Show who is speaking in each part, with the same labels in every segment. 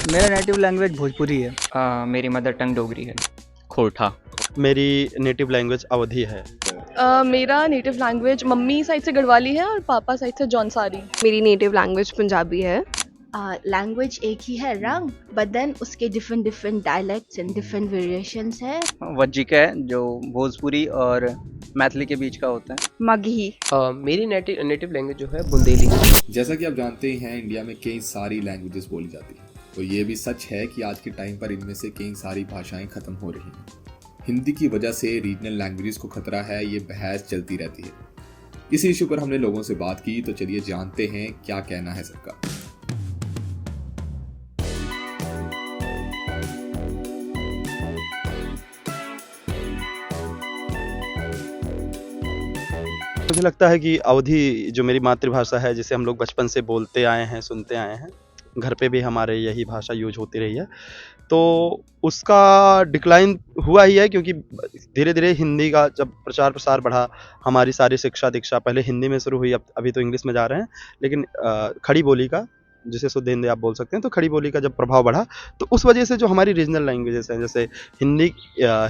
Speaker 1: मेरा native language Bhojpuri है।
Speaker 2: मेरी मदर टंग डोगरी है।
Speaker 3: खोरठा।
Speaker 4: मेरी नेटिव लैंग्वेज अवधी है।
Speaker 5: मेरा नेटिव लैंग्वेज मम्मी साइड से गढ़वाली है और पापा साइड से जौनसारी।
Speaker 6: मेरी नेटिव लैंग्वेज पंजाबी है।
Speaker 7: लैंग्वेज एक ही है रंग, बट देन उसके different different dialects and different variations है।
Speaker 1: वज्जिका है जो भोजपुरी और मैथिली के बीच का होता है।
Speaker 6: मगही।
Speaker 8: मेरी नेटिव लैंग्वेज जो है बुंदेली।
Speaker 9: जैसा कि आप जानते ही हैं, इंडिया में कई सारी लैंग्वेजेस बोली जाती हैं, तो ये भी सच है कि आज के टाइम पर इनमें से कई सारी भाषाएं खत्म हो रही हैं। हिंदी की वजह से रीजनल लैंग्वेजेस को खतरा है, ये बहस चलती रहती है। इसी इशू पर हमने लोगों से बात की, तो चलिए जानते हैं क्या कहना है सबका।
Speaker 4: मुझे लगता है कि अवधी जो मेरी मातृभाषा है, जिसे हम लोग बचपन से बोलते आए हैं, सुनते आए हैं, घर पे भी हमारे यही भाषा यूज होती रही है, तो उसका डिक्लाइन हुआ ही है, क्योंकि धीरे धीरे हिंदी का जब प्रचार प्रसार बढ़ा, हमारी सारी शिक्षा दीक्षा पहले हिंदी में शुरू हुई, अब अभी तो इंग्लिश में जा रहे हैं, लेकिन खड़ी बोली का, जिसे शुद्ध हिंदी आप बोल सकते हैं, तो खड़ी बोली का जब प्रभाव बढ़ा, तो उस वजह से जो हमारी रीजनल लैंग्वेजेस हैं, जैसे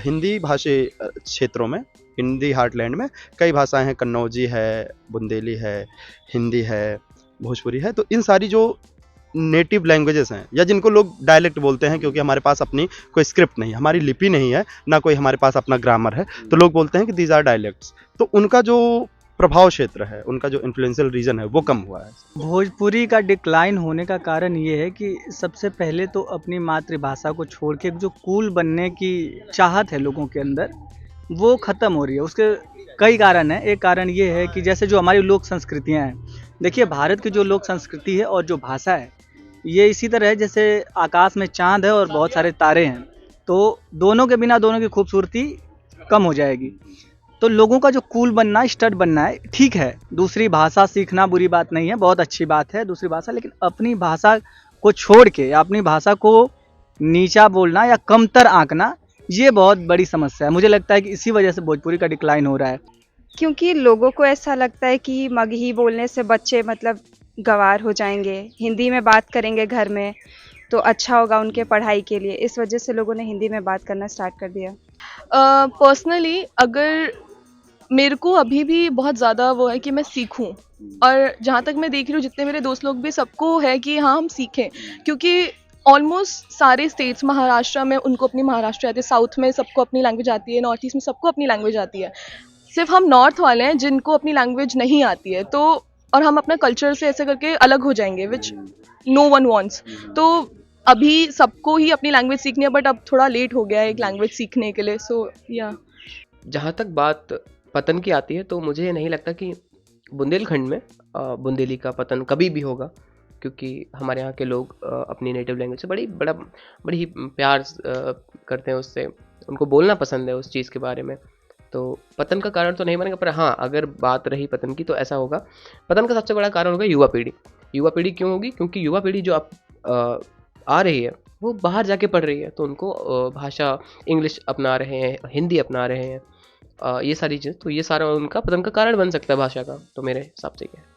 Speaker 4: हिंदी भाषी क्षेत्रों में, हिंदी हार्टलैंड में कई भाषाएं हैं, कन्नौजी है, बुंदेली है, हिंदी है, भोजपुरी है, तो इन सारी जो नेटिव लैंग्वेजेस हैं, या जिनको लोग डायलेक्ट बोलते हैं, क्योंकि हमारे पास अपनी कोई स्क्रिप्ट नहीं है, हमारी लिपि नहीं है, ना कोई हमारे पास अपना ग्रामर है, तो लोग बोलते हैं कि दीज आर डायलेक्ट्स, तो उनका जो प्रभाव क्षेत्र है, उनका जो इन्फ्लुएंशियल रीजन है, वो कम हुआ है।
Speaker 1: भोजपुरी का डिक्लाइन होने का कारण ये है कि सबसे पहले तो अपनी मातृभाषा को छोड़ के जो कूल बनने की चाहत है लोगों के अंदर, वो ख़त्म हो रही है। उसके कई कारण हैं। एक कारण ये है कि जैसे जो हमारी लोक संस्कृतियाँ हैं, देखिए भारत की जो लोक संस्कृति है और जो भाषा है, ये इसी तरह है जैसे आकाश में चाँद है और बहुत सारे तारे हैं, तो दोनों के बिना दोनों की खूबसूरती कम हो जाएगी। तो लोगों का जो कूल बनना, स्टड बनना है, ठीक है, दूसरी भाषा सीखना बुरी बात नहीं है, बहुत अच्छी बात है दूसरी भाषा, लेकिन अपनी भाषा को छोड़ के या अपनी भाषा को नीचा बोलना या कमतर आंकना, ये बहुत बड़ी समस्या है। मुझे लगता है कि इसी वजह से भोजपुरी का डिक्लाइन हो रहा है।
Speaker 6: क्योंकि लोगों को ऐसा लगता है कि मगही बोलने से बच्चे मतलब गंवार हो जाएंगे, हिंदी में बात करेंगे घर में तो अच्छा होगा उनके पढ़ाई के लिए, इस वजह से लोगों ने हिंदी में बात करना स्टार्ट कर दिया।
Speaker 5: पर्सनली अगर मेरे को अभी भी बहुत ज़्यादा वो है कि मैं सीखूं, और जहाँ तक मैं देख रही हूँ जितने मेरे दोस्त लोग भी, सबको है कि हाँ हम सीखें, क्योंकि ऑलमोस्ट सारे स्टेट्स, महाराष्ट्र में उनको अपनी महाराष्ट्र आती है, साउथ में सबको अपनी लैंग्वेज आती है, नॉर्थ ईस्ट में सबको अपनी लैंग्वेज आती है, सिर्फ हम नॉर्थ वाले हैं जिनको अपनी लैंग्वेज नहीं आती है, तो और हम अपना कल्चर से ऐसे करके अलग हो जाएंगे, विच नो वन वांट्स। तो अभी सबको ही अपनी लैंग्वेज सीखनी है, बट अब थोड़ा लेट हो गया है एक लैंग्वेज सीखने के लिए, सो या।
Speaker 8: जहाँ तक बात पतन की आती है, तो मुझे नहीं लगता कि बुंदेलखंड में बुंदेली का पतन कभी भी होगा, क्योंकि हमारे यहाँ के लोग अपनी नेटिव लैंग्वेज से बड़ी ही प्यार करते हैं, उससे उनको बोलना पसंद है उस चीज़ के बारे में। तो पतन का कारण तो नहीं बनेगा, पर हाँ अगर बात रही पतन की, तो ऐसा होगा, पतन का सबसे बड़ा कारण होगा युवा पीढ़ी। युवा पीढ़ी क्यों होगी? क्योंकि युवा पीढ़ी जो आ रही है वो बाहर जाके पढ़ रही है, तो उनको भाषा इंग्लिश अपना रहे हैं, हिंदी अपना रहे हैं, ये सारी चीज़, तो ये सारा उनका पतन का कारण बन सकता है भाषा का, तो मेरे हिसाब से क्या है।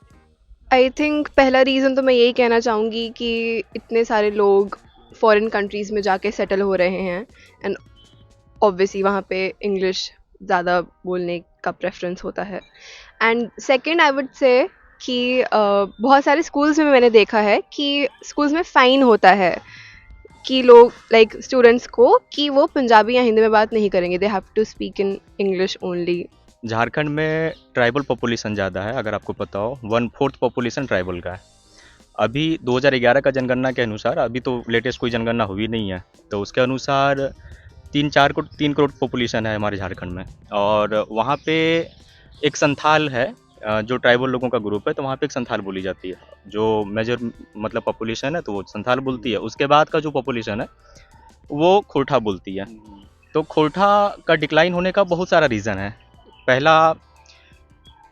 Speaker 6: आई थिंक पहला रीज़न तो मैं यही कहना चाहूँगी कि इतने सारे लोग फॉरेन कंट्रीज़ में जाके सेटल हो रहे हैं, एंड ऑब्वियसली वहाँ पे इंग्लिश ज़्यादा बोलने का प्रेफरेंस होता है। And second I would say कि बहुत सारे स्कूल्स में मैंने देखा है कि स्कूल्स में फ़ाइन होता है कि लोग लाइक स्टूडेंट्स को कि वो पंजाबी या हिंदी में बात नहीं करेंगे, they have to speak in English only.
Speaker 3: Jharkhand में ट्राइबल पॉपुलेशन ज़्यादा है, अगर आपको पता हो, 1/4 पॉपुलेशन ट्राइबल का है। अभी 2011 का जनगणना के अनुसार, अभी तो लेटेस्ट कोई जनगणना हुई नहीं है, तो उसके अनुसार 3 करोड़ पॉपुलेशन है हमारे झारखंड में, और वहाँ पे एक संथाल है, जो ट्राइबल लोगों का ग्रुप है, तो वहाँ पे एक संथाल बोली जाती है, जो मेजर मतलब पॉपुलेशन है, तो वो संथाल बोलती है। उसके बाद का जो पॉपुलेशन है वो खोरठा बोलती है। तो खोरठा का डिक्लाइन होने का बहुत सारा रीज़न है। पहला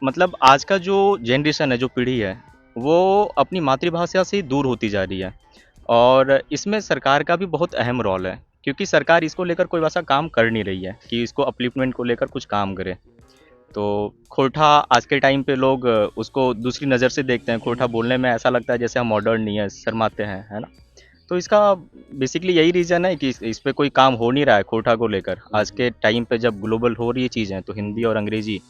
Speaker 3: मतलब आज का जो जनरेशन है, जो पीढ़ी है, वो अपनी मातृभाषा से दूर होती जा रही है, और इसमें सरकार का भी बहुत अहम रोल है, क्योंकि सरकार इसको लेकर कोई वैसा काम कर नहीं रही है कि इसको अपलिफ्टमेंट को लेकर कुछ काम करे। तो खोरठा आज के टाइम पे लोग उसको दूसरी नज़र से देखते हैं। खोरठा बोलने में ऐसा लगता है जैसे हम मॉडर्न नहीं है, शर्माते हैं, है ना। तो इसका बेसिकली यही रीज़न है कि इस पे कोई काम हो नहीं रहा है कोटा को लेकर। आज के टाइम पे जब ग्लोबल हो रही है चीज़ें, तो हिंदी और अंग्रेज़ी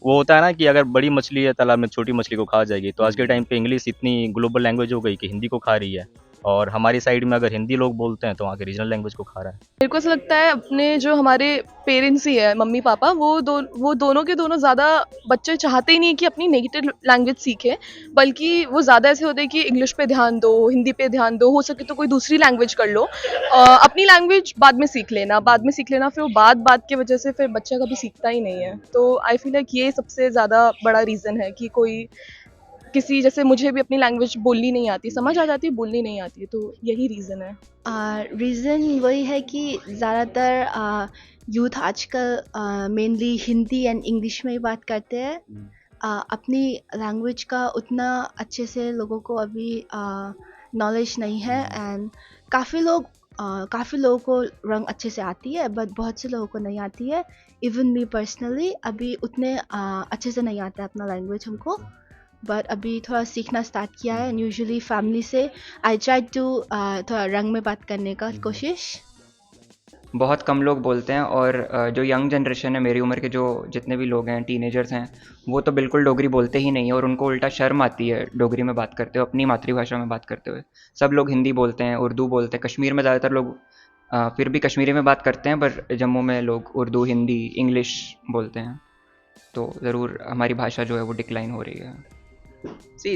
Speaker 3: वो होता है ना कि अगर बड़ी मछली है तालाब में, छोटी मछली को खा जाएगी। तो आज के टाइम पे इंग्लिश इतनी ग्लोबल लैंग्वेज हो गई कि हिंदी को खा रही है, और हमारी साइड में अगर हिंदी लोग बोलते हैं तो वहाँ के रीजनल लैंग्वेज को खा रहा है।
Speaker 5: मेरे को ऐसा लगता है अपने जो हमारे पेरेंट्स ही है, मम्मी पापा, वो दोनों के दोनों ज़्यादा बच्चे चाहते ही नहीं कि अपनी नेटिव लैंग्वेज सीखें, बल्कि वो ज़्यादा ऐसे होते हैं कि इंग्लिश पे ध्यान दो, हिंदी पे ध्यान दो, हो सके तो कोई दूसरी लैंग्वेज कर लो, अपनी लैंग्वेज बाद में सीख लेना, फिर वो बात की वजह से फिर बच्चा कभी सीखता ही नहीं है। तो आई फील लाइक ये सबसे ज़्यादा बड़ा रीज़न है कि कोई किसी, जैसे मुझे भी अपनी लैंग्वेज बोलनी नहीं आती, समझ आ जाती है, बोलनी नहीं आती, तो यही रीज़न है।
Speaker 7: रीज़न वही है कि ज़्यादातर यूथ आजकल मेनली हिंदी एंड इंग्लिश में ही बात करते हैं। अपनी लैंग्वेज का उतना अच्छे से लोगों को अभी नॉलेज नहीं है, एंड काफ़ी लोगों को रंग अच्छे से आती है, बट बहुत से लोगों को नहीं आती है। इवन मी पर्सनली अभी उतने अच्छे से नहीं आता है अपना लैंग्वेज हमको, बट अभी थोड़ा सीखना स्टार्ट किया है। एंड यूजुअली फैमिली से आई ट्राई टू थोड़ा रंग में बात करने का कोशिश।
Speaker 2: बहुत कम लोग बोलते हैं, और जो यंग जनरेशन है, मेरी उम्र के जो जितने भी लोग हैं, टीनेजर्स हैं, वो तो बिल्कुल डोगरी बोलते ही नहीं है, और उनको उल्टा शर्म आती है डोगरी में बात करते हुए, अपनी मातृभाषा में बात करते हुए। सब लोग हिंदी बोलते हैं, उर्दू बोलते हैं। कश्मीर में ज़्यादातर लोग फिर भी कश्मीरी में बात करते हैं, पर जम्मू में लोग उर्दू, हिंदी, इंग्लिश बोलते हैं। तो ज़रूर हमारी भाषा जो है वो डिक्लाइन हो रही है।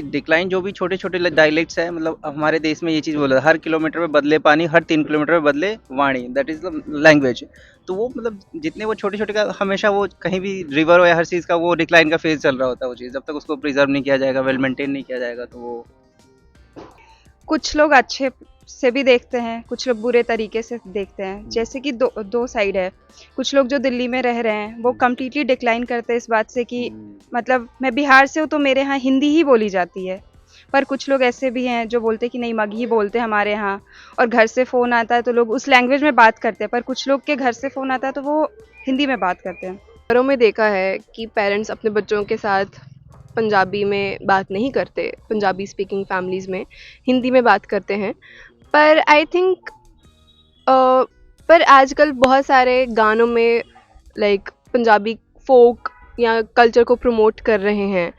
Speaker 1: डिक्लाइन जो भी छोटे छोटे डायलेक्ट्स है, मतलब हमारे देश में ये चीज़ बोला, हर किलोमीटर में बदले पानी, हर 3 किलोमीटर में बदले वाणी, दैट इज़ द लैंग्वेज। तो वो मतलब जितने वो छोटे छोटे का, हमेशा वो कहीं भी रिवर हो या हर चीज़ का वो डिक्लाइन का फेज चल रहा होता है। वो चीज़ जब तक उसको प्रिजर्व नहीं किया जाएगा, वेल मेंटेन नहीं किया जाएगा, तो वो
Speaker 10: कुछ लोग अच्छे से भी देखते हैं, कुछ लोग बुरे तरीके से देखते हैं। जैसे कि दो साइड है। कुछ लोग जो दिल्ली में रह रहे हैं वो कम्प्लीटली डिक्लाइन करते हैं इस बात से कि मतलब मैं बिहार से हूँ तो मेरे यहाँ हिंदी ही बोली जाती है। पर कुछ लोग ऐसे भी हैं जो बोलते हैं कि नहीं, मगही बोलते हैं हमारे यहाँ, और घर से फ़ोन आता है तो लोग उस लैंग्वेज में बात करते हैं। पर कुछ लोग के घर से फ़ोन आता है तो वो हिंदी में बात करते हैं।
Speaker 6: घरों में देखा है कि पेरेंट्स अपने बच्चों के साथ पंजाबी में बात नहीं करते, पंजाबी स्पीकिंग फैमिलीज़ में हिंदी में बात करते हैं। पर आई थिंक पर आजकल बहुत सारे गानों में लाइक पंजाबी फोक या कल्चर को प्रमोट कर रहे हैं,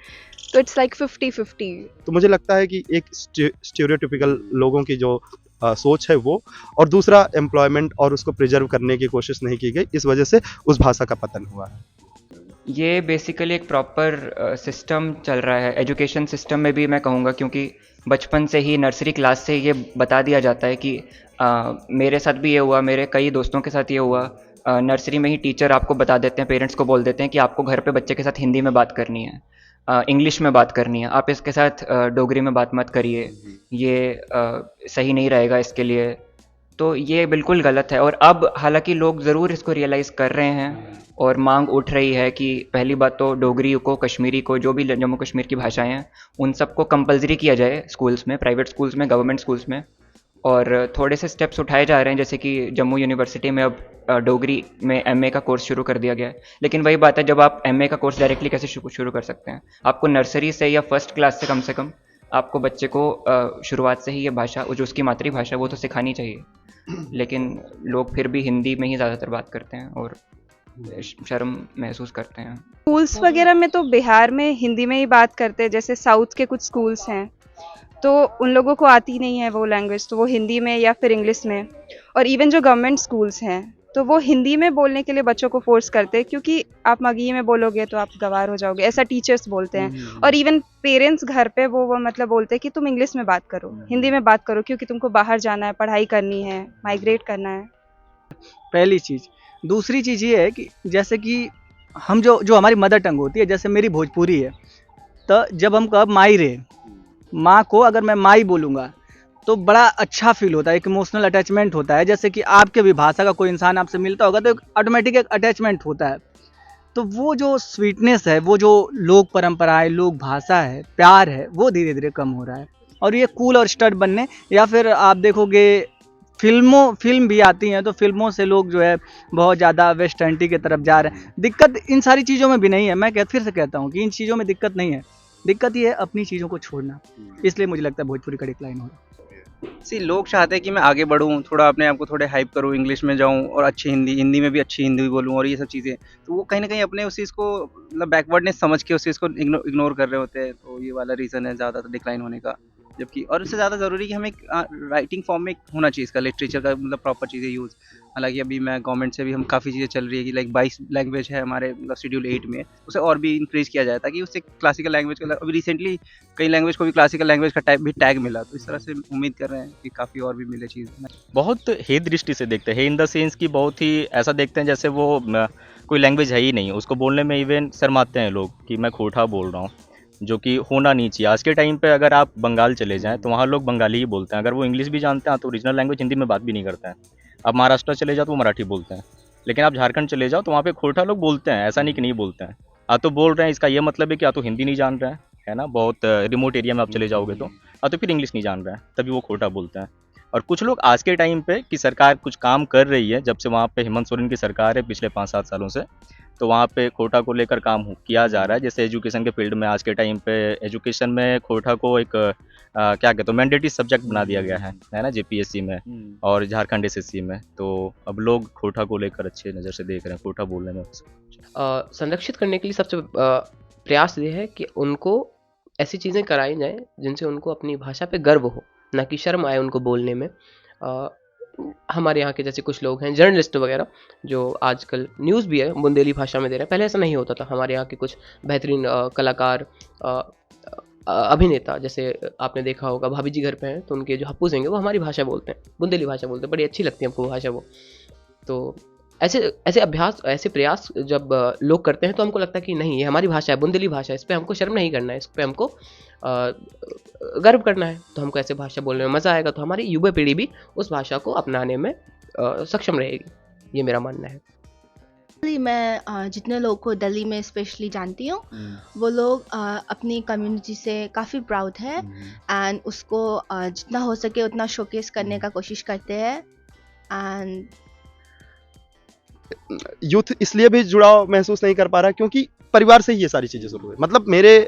Speaker 6: तो इट्स लाइक 50-50।
Speaker 4: तो मुझे लगता है कि एक स्टीरियोटिपिकल लोगों की जो सोच है वो, और दूसरा एम्प्लॉयमेंट और उसको प्रिजर्व करने की कोशिश नहीं की गई, इस वजह से उस भाषा का पतन हुआ है।
Speaker 2: ये बेसिकली एक प्रॉपर सिस्टम चल रहा है, एजुकेशन सिस्टम में भी मैं कहूँगा, क्योंकि बचपन से ही, नर्सरी क्लास से ये बता दिया जाता है कि मेरे साथ भी ये हुआ, मेरे कई दोस्तों के साथ ये हुआ। नर्सरी में ही टीचर आपको बता देते हैं, पेरेंट्स को बोल देते हैं कि आपको घर पे बच्चे के साथ हिंदी में बात करनी है, इंग्लिश में बात करनी है, आप इसके साथ डोगरी में बात मत करिए, ये सही नहीं रहेगा इसके लिए। तो ये बिल्कुल गलत है। और अब हालांकि लोग ज़रूर इसको रियलाइज़ कर रहे हैं और मांग उठ रही है कि पहली बात तो डोगरी को, कश्मीरी को, जो भी जम्मू कश्मीर की भाषाएं हैं, उन सबको कंपलसरी किया जाए स्कूल्स में, प्राइवेट स्कूल्स में, गवर्नमेंट स्कूल्स में। और थोड़े से स्टेप्स उठाए जा रहे हैं, जैसे कि जम्मू यूनिवर्सिटी में अब डोगरी में एमए का कोर्स शुरू कर दिया गया है। लेकिन वही बात है, जब आप एमए का कोर्स डायरेक्टली कैसे शुरू कर सकते हैं? आपको नर्सरी से या फर्स्ट क्लास से कम आपको बच्चे को शुरुआत से ही ये भाषा, जो उसकी मातृभाषा, वो तो सिखानी चाहिए। लेकिन लोग फिर भी हिंदी में ही ज़्यादातर बात करते हैं और शर्म महसूस करते हैं।
Speaker 10: स्कूल्स वगैरह में तो बिहार में हिंदी में ही बात करते हैं। जैसे साउथ के कुछ स्कूल्स हैं तो उन लोगों को आती नहीं है वो लैंग्वेज, तो वो हिंदी में या फिर इंग्लिश में। और इवन जो गवर्नमेंट स्कूल्स हैं तो वो हिंदी में बोलने के लिए बच्चों को फोर्स करते हैं, क्योंकि आप मगही में बोलोगे तो आप गंवार हो जाओगे, ऐसा टीचर्स बोलते हैं। और इवन पेरेंट्स घर पे वो मतलब बोलते हैं कि तुम इंग्लिश में बात करो, हिंदी में बात करो, क्योंकि तुमको बाहर जाना है, पढ़ाई करनी है, माइग्रेट करना है।
Speaker 1: पहली चीज़। दूसरी चीज़ ये है कि जैसे कि हम जो हमारी मदर टंग होती है, जैसे मेरी भोजपुरी है, तो जब हम कब माई रे, माँ को अगर मैं माई बोलूँगा तो बड़ा अच्छा फील होता है, एक इमोशनल अटैचमेंट होता है। जैसे कि आपके भी भाषा का कोई इंसान आपसे मिलता होगा तो ऑटोमेटिक एक अटैचमेंट होता है। तो वो जो स्वीटनेस है, वो जो लोक परंपराएं, लोक भाषा है, प्यार है, वो धीरे धीरे कम हो रहा है। और ये कूल और स्टड बनने, या फिर आप देखोगे फिल्म भी आती हैं तो फिल्मों से लोग जो है बहुत ज़्यादा वेस्ट एंटी की तरफ जा रहे हैं। दिक्कत इन सारी चीज़ों में भी नहीं है, मैं फिर से कहता हूँ कि इन चीज़ों में दिक्कत नहीं है, दिक्कत ये है अपनी चीज़ों को छोड़ना। इसलिए मुझे लगता है भोजपुरी का डिक्लाइन हो रहा है।
Speaker 11: लोग चाहते हैं कि मैं आगे बढ़ूँ, थोड़ा अपने आप को थोड़े हाइप करूँ, इंग्लिश में जाऊँ और अच्छी हिंदी में भी अच्छी हिंदी बोलूँ और ये सब चीज़ें। तो वो कहीं न कहीं अपने उस चीज़ को मतलब बैकवर्डनेस समझ के उस चीज़ को इग्नोर कर रहे होते हैं। तो ये वाला रीज़न है ज़्यादातर डिक्लाइन होने का। जबकि और उससे ज़्यादा ज़रूरी है कि हमें राइटिंग फॉर्म में होना चाहिए इसका लिटरेचर का मतलब प्रॉपर चीज़ें यूज़। हालाँकि अभी मैं गवर्नमेंट से भी हम काफ़ी चीज़ें चल रही है कि लाइक 22 लैंग्वेज है हमारे मतलब शेड्यूल 8 में, उसे और भी इंक्रीज़ किया जाए ताकि उससे क्लासिकल लैंग्वेज का अभी रिसेंटली कई लैंग्वेज को भी क्लासिकल लैंग्वेज का टैग मिला। तो इस तरह से उम्मीद कर रहे हैं कि काफ़ी और भी मिले चीज़।
Speaker 3: बहुत हे दृष्टि से देखते हैं, हे इन द सेंस कि बहुत ही ऐसा देखते हैं जैसे वो कोई लैंग्वेज है ही नहीं, उसको बोलने में इवन शर्माते हैं लोग कि मैं खोटा बोल रहा हूँ, जो कि होना नहीं चाहिए। आज के टाइम पे अगर आप बंगाल चले जाएँ तो वहाँ लोग बंगाली ही बोलते हैं, अगर वो इंग्लिश भी जानते हैं तो ओरिजिनल लैंग्वेज हिंदी में बात भी नहीं करते हैं। आप महाराष्ट्र चले जाओ तो वो मराठी बोलते हैं, लेकिन आप झारखंड चले जाओ तो वहाँ पे खोटा लोग बोलते हैं, ऐसा नहीं कि नहीं बोलते हैं। तो बोल रहे हैं इसका ये मतलब है कि तो हिंदी नहीं जान रहे हैं, है ना, बहुत रिमोट एरिया में आप चले जाओगे तो फिर इंग्लिश नहीं जान रहे हैं, तभी वो खोटा बोलते हैं। और कुछ लोग आज के टाइम पे कि सरकार कुछ काम कर रही है, जब से वहाँ पे हेमंत सोरेन की सरकार है पिछले 5-7 सालों से, तो वहाँ पे खोटा को लेकर काम किया जा रहा है। जैसे एजुकेशन के फील्ड में आज के टाइम पे एजुकेशन में खोटा को एक क्या कहते हैं मैंडेटरी सब्जेक्ट बना दिया गया है ना, जेपीएससी में और झारखंड एसएससी में। तो अब लोग खोटा को लेकर अच्छे नज़र से देख रहे हैं, खोटा बोलने में।
Speaker 8: संरक्षित करने के लिए सबसे प्रयास ये है कि उनको ऐसी चीज़ें कराई जाएँ जिनसे उनको अपनी भाषा पे गर्व हो, ना कि शर्म आए उनको बोलने में। हमारे यहाँ के जैसे कुछ लोग हैं जर्नलिस्ट वगैरह जो आजकल न्यूज़ भी है बुंदेली भाषा में दे रहे हैं, पहले ऐसा नहीं होता था। हमारे यहाँ के कुछ बेहतरीन कलाकार अभिनेता, जैसे आपने देखा होगा भाभी जी घर पे हैं तो उनके जो हप्पू सिंह है वो हमारी भाषा बोलते हैं, बुंदेली भाषा बोलते हैं, बड़ी अच्छी लगती है हमको वो भाषा वो। तो ऐसे अभ्यास, ऐसे प्रयास जब लोग करते हैं तो हमको लगता है कि नहीं, ये हमारी भाषा है, बुंदेली भाषा है, इस पे हमको शर्म नहीं करना है, इस पे हमको गर्व करना है। तो हमको ऐसे भाषा बोलने में मज़ा आएगा, तो हमारी युवा पीढ़ी भी उस भाषा को अपनाने में सक्षम रहेगी, ये मेरा मानना है।
Speaker 7: मैं जितने लोग को दिल्ली में स्पेशली जानती हूँ, वो लोग अपनी कम्युनिटी से काफ़ी प्राउड है एंड उसको जितना हो सके उतना शोकेस करने का कोशिश करते हैं। एंड
Speaker 4: यूथ इसलिए भी जुड़ाव महसूस नहीं कर पा रहा क्योंकि परिवार से ही ये सारी चीज़ें शुरू हुई। मतलब मेरे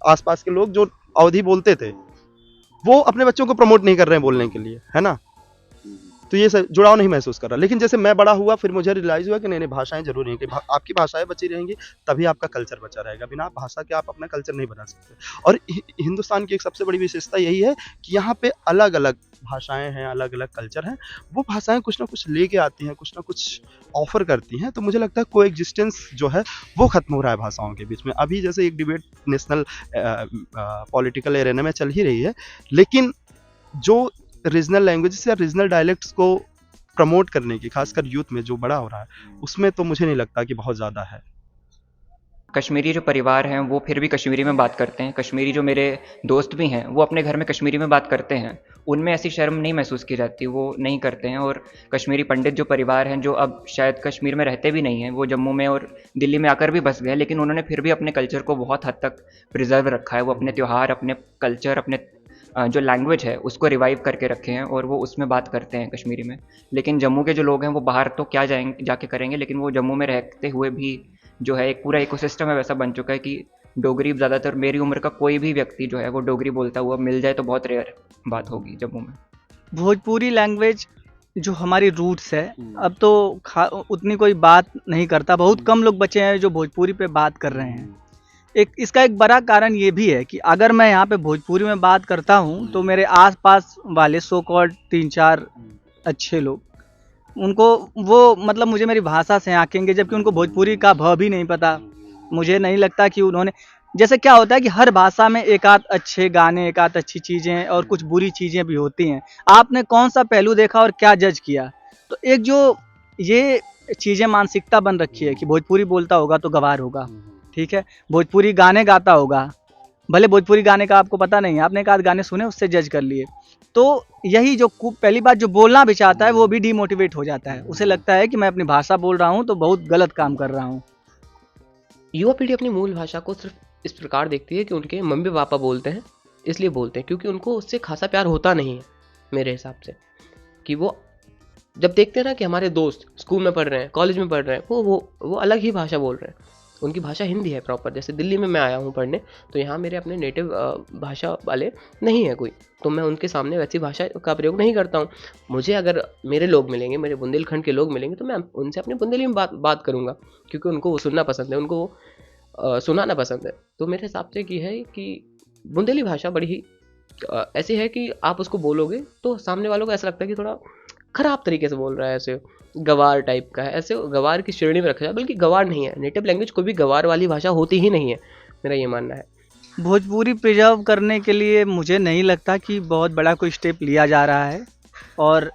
Speaker 4: आसपास के लोग जो अवधी बोलते थे वो अपने बच्चों को प्रमोट नहीं कर रहे हैं बोलने के लिए, है ना, तो ये जुड़ाव नहीं महसूस कर रहा। लेकिन जैसे मैं बड़ा हुआ फिर मुझे रियलाइज़ हुआ कि नहीं भाषाएं जरूरी हैं, कि आपकी भाषाएं बची रहेंगी तभी आपका कल्चर बचा रहेगा। बिना भाषा के आप अपना कल्चर नहीं बना सकते। और हिंदुस्तान की एक सबसे बड़ी विशेषता यही है कि यहाँ पे अलग अलग भाषाएं हैं, अलग अलग कल्चर हैं, वो भाषाएं कुछ ना कुछ लेके आती हैं, कुछ ना कुछ ऑफर करती हैं। तो मुझे लगता है को एग्जिस्टेंस जो है वो खत्म हो रहा है भाषाओं के बीच में। अभी जैसे एक डिबेट नेशनल पॉलिटिकल एरेना में चल ही रही है, लेकिन जो रीजनल लैंग्वेजेस या रीजनल डायलेक्ट्स को प्रमोट करने की, खासकर यूथ में जो बड़ा हो रहा है, उसमें तो मुझे नहीं लगता कि बहुत ज़्यादा है।
Speaker 2: कश्मीरी जो परिवार हैं वो फिर भी कश्मीरी में बात करते हैं। कश्मीरी जो मेरे दोस्त भी हैं वो अपने घर में कश्मीरी में बात करते हैं, उनमें ऐसी शर्म नहीं महसूस की जाती, वो नहीं करते हैं। और कश्मीरी पंडित जो परिवार हैं जो अब शायद कश्मीर में रहते भी नहीं हैं, वो जम्मू में और दिल्ली में आकर भी बस गए, लेकिन उन्होंने फिर भी अपने कल्चर को बहुत हद तक प्रिजर्व रखा है। वो अपने त्यौहार, अपने कल्चर, अपने जो लैंग्वेज है उसको रिवाइव करके रखे हैं और वो उसमें बात करते हैं कश्मीरी में। लेकिन जम्मू के जो लोग हैं वो बाहर तो क्या जाके करेंगे, लेकिन वो जम्मू में रहते हुए भी जो है एक पूरा इकोसिस्टम है वैसा बन चुका है कि डोगरी ज़्यादातर मेरी उम्र का कोई भी व्यक्ति जो है वो डोगरी बोलता हुआ मिल जाए तो बहुत रेयर बात होगी जम्मू में। भोजपुरी
Speaker 1: लैंग्वेज जो हमारी रूट्स है अब तो उतनी कोई बात नहीं करता, बहुत कम लोग बचे हैं जो भोजपुरी पे बात कर रहे हैं। इसका एक बड़ा कारण ये भी है कि अगर मैं यहाँ पे भोजपुरी में बात करता हूँ तो मेरे आसपास वाले सो कॉल्ड 3-4 अच्छे लोग, उनको वो मतलब मुझे मेरी भाषा से आंकेंगे, जबकि उनको भोजपुरी का भाव भी नहीं पता। मुझे नहीं लगता कि उन्होंने, जैसे क्या होता है कि हर भाषा में एक आध अच्छे गाने, एक आध अच्छी चीज़ें और कुछ बुरी चीज़ें भी होती हैं। आपने कौन सा पहलू देखा और क्या जज किया? तो एक जो ये चीज़ें मानसिकता बन रखी है कि भोजपुरी बोलता होगा तो गवार होगा, ठीक है, भोजपुरी गाने गाता होगा, भले भोजपुरी गाने का आपको पता नहीं है, आपने एक आध गाने सुने उससे जज कर लिए। तो यही जो पहली बात जो बोलना भी चाहता है वो भी डीमोटिवेट हो जाता है, उसे लगता है कि मैं अपनी भाषा बोल रहा हूँ तो बहुत गलत काम कर रहा हूँ।
Speaker 8: युवा पीढ़ी अपनी मूल भाषा को सिर्फ इस प्रकार देखती है कि उनके मम्मी पापा बोलते हैं इसलिए बोलते हैं, क्योंकि उनको उससे खासा प्यार होता नहीं है मेरे हिसाब से। कि वो जब देखते हैं ना कि हमारे दोस्त स्कूल में पढ़ रहे हैं, कॉलेज में पढ़ रहे हैं, वो अलग ही भाषा बोल रहे हैं, उनकी भाषा हिंदी है प्रॉपर। जैसे दिल्ली में मैं आया हूँ पढ़ने, तो यहाँ मेरे अपने नेटिव भाषा वाले नहीं है कोई, तो मैं उनके सामने वैसी भाषा का प्रयोग नहीं करता हूँ। मुझे अगर मेरे लोग मिलेंगे, मेरे बुंदेलखंड के लोग मिलेंगे, तो मैं उनसे अपनी बुंदेली में बात करूँगा, क्योंकि उनको वो सुनना पसंद है, उनको वो सुनाना पसंद है। तो मेरे हिसाब से ये है कि बुंदेली भाषा बड़ी ही ऐसी है कि आप उसको बोलोगे तो सामने वालों को ऐसा लगता है कि थोड़ा ख़राब तरीके से बोल रहा है, ऐसे गवार टाइप का है, ऐसे गवार की श्रेणी में रखा जाए, बल्कि गवार नहीं है। नेटिव लैंग्वेज कोई भी गवार वाली भाषा होती ही नहीं है, मेरा ये मानना है।
Speaker 1: भोजपुरी प्रिजर्व करने के लिए मुझे नहीं लगता कि बहुत बड़ा कोई स्टेप लिया जा रहा है, और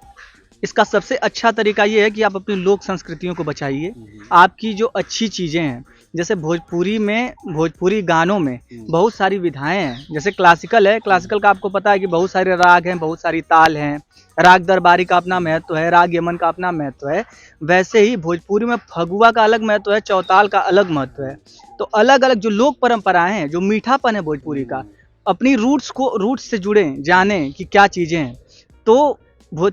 Speaker 1: इसका सबसे अच्छा तरीका ये है कि आप अपनी लोक संस्कृतियों को बचाइए। आपकी जो अच्छी चीज़ें हैं, जैसे भोजपुरी में, भोजपुरी गानों में बहुत सारी विधाएं हैं। जैसे क्लासिकल है, क्लासिकल का आपको पता है कि बहुत सारे राग हैं, बहुत सारी ताल हैं। राग दरबारी का अपना महत्व है, राग यमन का अपना महत्व है। वैसे ही भोजपुरी में फगुआ का अलग महत्व है, चौताल का अलग महत्व है। तो अलग अलग जो लोक परंपराएं हैं, जो मीठापन है भोजपुरी का, अपनी रूट्स से जुड़ें, जानें कि क्या चीज़ें हैं, तो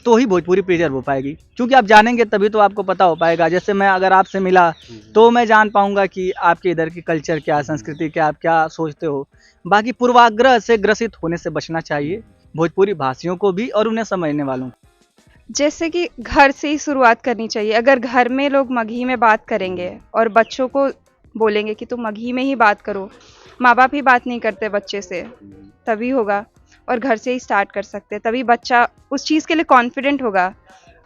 Speaker 1: ही भोजपुरी प्रिजर्व हो पाएगी। क्योंकि आप जानेंगे तभी तो आपको पता हो पाएगा। जैसे मैं अगर आपसे मिला तो मैं जान पाऊंगा कि आपके इधर की कल्चर क्या, संस्कृति क्या, आप क्या सोचते हो। बाकी पूर्वाग्रह से ग्रसित होने से बचना चाहिए भोजपुरी भाषियों को भी और उन्हें समझने वालों को।
Speaker 10: जैसे कि घर से ही शुरुआत करनी चाहिए। अगर घर में लोग मगही में बात करेंगे और बच्चों को बोलेंगे कि तुम मगही में ही बात करो, माँ बाप ही बात नहीं करते बच्चे से, तभी होगा। और घर से ही स्टार्ट कर सकते हैं, तभी बच्चा उस चीज़ के लिए कॉन्फिडेंट होगा,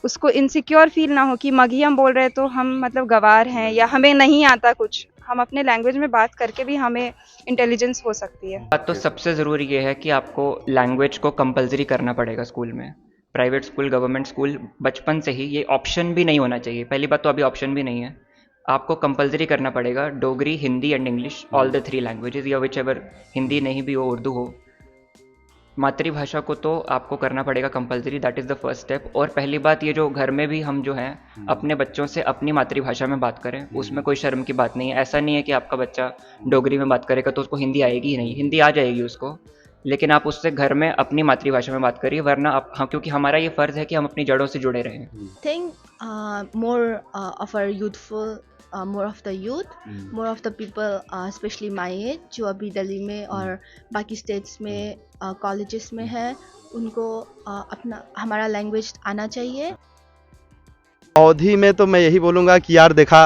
Speaker 10: उसको इनसिक्योर फील ना हो कि मगही हम बोल रहे हैं तो हम मतलब गवार हैं या हमें नहीं आता कुछ। हम अपने लैंग्वेज में बात करके भी हमें इंटेलिजेंस हो सकती है।
Speaker 2: बात तो सबसे ज़रूरी ये है कि आपको लैंग्वेज को कंपलसरी करना पड़ेगा स्कूल में। प्राइवेट स्कूल, गवर्नमेंट स्कूल, बचपन से ही ये ऑप्शन भी नहीं होना चाहिए। पहली बात तो अभी ऑप्शन भी नहीं है, आपको कंपलसरी करना पड़ेगा। Dogri, Hindi and English, all the 3 languages, या विच एवर, हिंदी नहीं भी हो, उर्दू हो, मातृभाषा को तो आपको करना पड़ेगा compulsory. That is the first step. और पहली बात ये, जो घर में भी हम जो हैं अपने बच्चों से अपनी मातृभाषा में बात करें, उसमें कोई शर्म की बात नहीं है। ऐसा नहीं है कि आपका बच्चा डोगरी में बात करेगा तो उसको हिंदी आएगी ही नहीं, हिंदी आ जाएगी उसको, लेकिन आप उससे घर में अपनी मातृभाषा में बात करिए। वरना आप, हाँ, क्योंकि हमारा ये फ़र्ज़ है कि हम अपनी जड़ों से जुड़े रहें।
Speaker 7: think more of our youthful more of the youth, more of the people especially my age जो अभी दिल्ली में और बाकी स्टेट्स में कॉलेजेस में है, उनको अपना हमारा लैंग्वेज आना चाहिए।
Speaker 4: अवधि में तो मैं यही बोलूँगा कि यार देखा,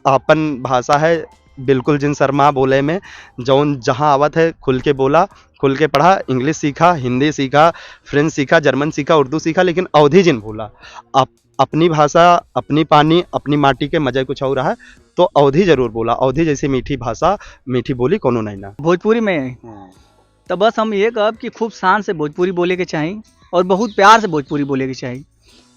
Speaker 4: अपन भाषा है बिल्कुल जिन शर्मा बोले में, जौन जहाँ आवत है खुल के बोला, खुल के पढ़ा, इंग्लिश सीखा, हिंदी सीखा, फ्रेंच सीखा, जर्मन सीखा, उर्दू सीखा, लेकिन अवधि जिन भूला। अपनी भाषा, अपनी पानी, अपनी माटी के मजा कुछ और है, तो अवधि जरूर बोला। अवधि जैसी मीठी भाषा, मीठी बोली कोनो नहीं ना
Speaker 1: भोजपुरी में। तो बस हम ये कहब कि खूब शान से भोजपुरी बोले के चाहिए और बहुत प्यार से भोजपुरी बोले के चाहिए।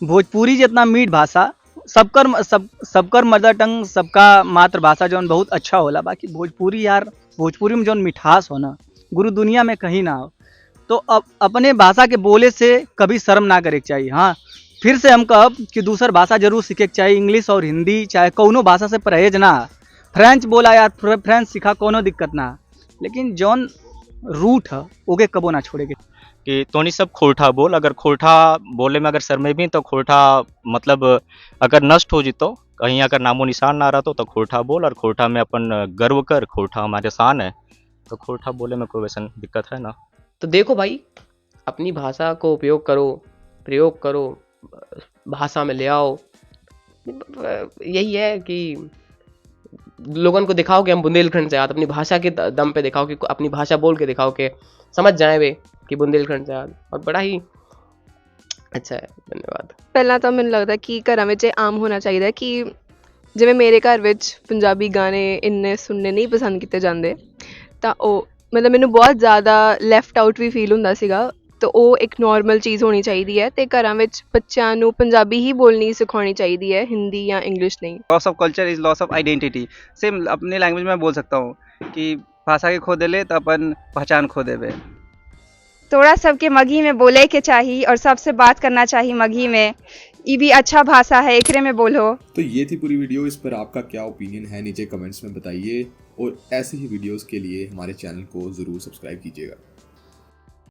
Speaker 1: भोजपुरी जितना मीठ भाषा, सबकर मदर टंग, सबका मातृभाषा जौन बहुत अच्छा होला। बाकी भोजपुरी यार, भोजपुरी में जौन मिठास हो ना, गुरु दुनिया में कहीं ना हो। तो अब अपने भाषा के बोले से कभी शर्म ना करे के चाहिए। हाँ, फिर से हम कहब कि दूसर भाषा जरूर सीखे के चाहिए, इंग्लिश और हिंदी, चाहे कौनो भाषा से परहेज ना। फ्रेंच बोला यार, फ्रेंच सीखा, कोनो दिक्कत ना, लेकिन जौन रूट है ओके कबो ना छोड़ेगे।
Speaker 3: कि तो नहीं सब खोरठा बोल, अगर खोरठा बोले में अगर शर्मे भी तो खोरठा मतलब अगर नष्ट हो जितो, कहीं अगर नामो निशान ना रहा तो खोरठा बोल, और खोरठा में अपन गर्व कर, खोरठा हमारे शान है, तो खोरठा बोले में कोई वैसा दिक्कत है ना।
Speaker 8: तो देखो भाई, अपनी भाषा को उपयोग करो, प्रयोग करो, भाषा में ले आओ। यही है कि लोगों को दिखाओ कि हम बुंदेलखंड से आते, अपनी भाषा के दम पे दिखाओ, कि अपनी भाषा बोल के दिखाओ कि समझ जाए वे कि बुंदेलखंड से आते, और बड़ा ही अच्छा है। धन्यवाद।
Speaker 6: ਪਹਿਲਾਂ ਤਾਂ ਮੈਨੂੰ ਲੱਗਦਾ ਕਿ ਘਰਾਂ ਵਿੱਚ ਇਹ ਆਮ ਹੋਣਾ ਚਾਹੀਦਾ ਕਿ ਜਿਵੇਂ ਮੇਰੇ ਘਰ ਵਿੱਚ ਪੰਜਾਬੀ ਗਾਣੇ ਇੰਨੇ ਸੁਣਨੇ ਨਹੀਂ ਪਸੰਦ ਕੀਤੇ ਜਾਂਦੇ, ਤਾਂ ਉਹ ਮਤਲਬ ਮੈਨੂੰ ਬਹੁਤ ਜ਼ਿਆਦਾ ਲੈਫਟ ਆਊਟ ਵੀ ਫੀਲ ਹੁੰਦਾ ਸੀਗਾ। ਤਾਂ ਉਹ ਇੱਕ ਨੋਰਮਲ ਚੀਜ਼ ਹੋਣੀ ਚਾਹੀਦੀ ਹੈ, ਅਤੇ ਘਰਾਂ ਵਿੱਚ ਬੱਚਿਆਂ ਨੂੰ ਪੰਜਾਬੀ ਹੀ ਬੋਲਣੀ ਸਿਖਾਉਣੀ ਚਾਹੀਦੀ ਹੈ, हिंदी या इंग्लिश नहीं।
Speaker 11: Loss of culture is loss of identity. Same अपने लैंग्वेज में बोल सकता हूँ कि भाषा के खो देले तो अपन पहचान खो देवे।
Speaker 10: थोड़ा सबके मगही में बोले के चाहिए और सबसे बात करना चाहिए मगही में। ये भी अच्छा भाषा है, एकरे में बोलो।
Speaker 9: तो ये थी पूरी वीडियो। इस पर आपका क्या ओपिनियन है नीचे कमेंट्स में बताइए, और ऐसे ही वीडियोस के लिए हमारे चैनल को ज़रूर सब्सक्राइब कीजिएगा।